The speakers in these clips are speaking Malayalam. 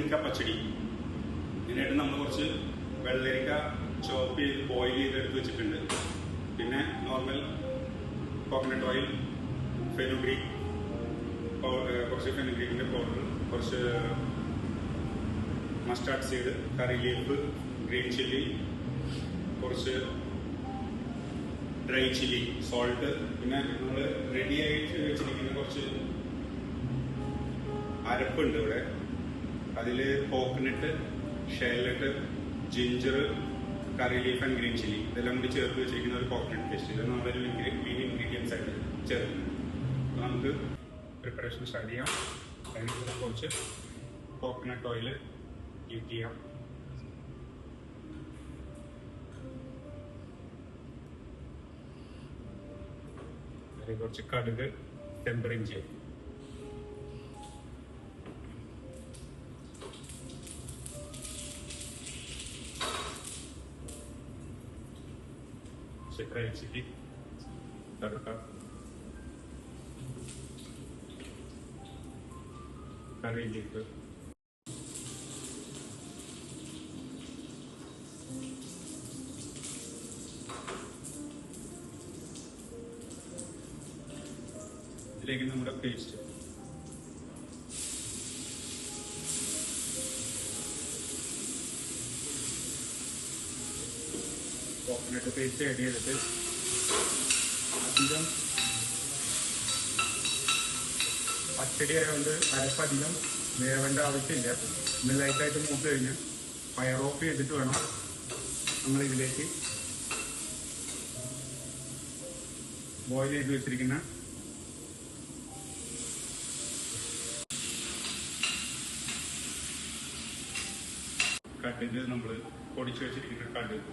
പൂസണിക്ക പച്ചടി. ഇതിനായിട്ട് നമ്മൾ കുറച്ച് വെള്ളരിക്ക ചോപ്പ് ചെയ്ത് ബോയിൽ ചെയ്തെടുത്ത് വെച്ചിട്ടുണ്ട്. പിന്നെ നോർമൽ കോക്കനട്ട് ഓയിൽ, ഫെനുഗ്രീക്ക്, കുറച്ച് ഫെനുഗ്രീക്കിൻ്റെ പൗഡർ, കുറച്ച് mustard seed, curry leaf, green chilli, കുറച്ച് ഡ്രൈ ചില്ലി, സോൾട്ട്, പിന്നെ നമ്മൾ റെഡിയായിട്ട് വെച്ചിരിക്കുന്ന കുറച്ച് അരപ്പുണ്ട് ഇവിടെ. അതിൽ coconut, shallot, ginger, curry leaf and green chilli ഇതെല്ലാം കൂടി ചേർത്ത് വെച്ചിരിക്കുന്ന ഒരു കോക്കനട്ട് പേസ്റ്റ്. ഇത് നമ്മളൊരു മെയിൻ ഇൻഗ്രീഡിയൻസ് ആയിട്ട് ചേർക്കുന്നത്. അപ്പോൾ നമുക്ക് പ്രിപ്പറേഷൻ സ്റ്റാർട്ട് ചെയ്യാം. അതിന് കുറച്ച് കോക്കനട്ട് ഓയിൽ യൂസ് ചെയ്യാം. കുറച്ച് കടുക് ടെമ്പറിങ് ചെയ്യും. ഡ്രൈ ചില്ലി, കറി ലീഫ്, ഇതിലേക്ക് നമ്മുടെ പേസ്റ്റ്, കോക്കനട്ട് പേസ്റ്റ് ആഡ് ചെയ്തിട്ട് അധികം പച്ചടി ആയതുകൊണ്ട് അരപ്പധികം വേവേണ്ട ആവശ്യമില്ല. ഇന്ന് ലൈറ്റായിട്ട് മൂത്ത് കഴിഞ്ഞ് ഫയർ ഓഫ് ചെയ്തിട്ട് വേണം നമ്മൾ ഇതിലേക്ക് ബോയിൽ ചെയ്ത് വെച്ചിരിക്കുന്ന കടുക്, നമ്മൾ പൊടിച്ചു വെച്ചിരിക്കുന്ന കടുക്,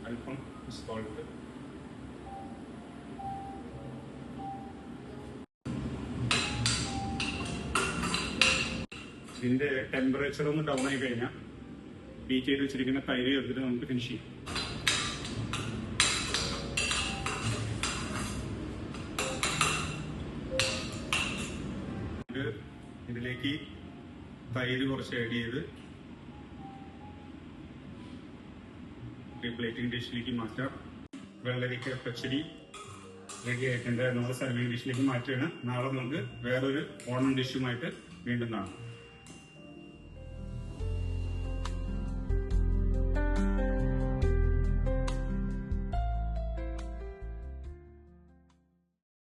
അല്പം സോൾട്ട്, ഇതിന്റെ ടെമ്പറേച്ചർ ഒന്ന് ഡൗൺ ആയി കഴിഞ്ഞാൽ ബീറ്റ് ചെയ്ത് വെച്ചിരിക്കുന്ന തൈര് ചേർത്തിട്ട് നമുക്ക് ഫിനിഷ് ചെയ്യാം. ഇതിലേക്ക് തൈര് കുറച്ച് ആഡ് ചെയ്ത് പ്ലേറ്റിംഗ് ഡിഷിലേക്ക് മാറ്റാം. വെള്ളരിക്ക പച്ചടി റെഡി ആയിട്ടുണ്ട്. നമ്മൾ സർവിംഗ് ഡിഷിലേക്ക് മാറ്റുകയാണ്. നാളെ നമുക്ക് വേറൊരു ഓണം ഡിഷുമായിട്ട് വീണ്ടും കാണാം.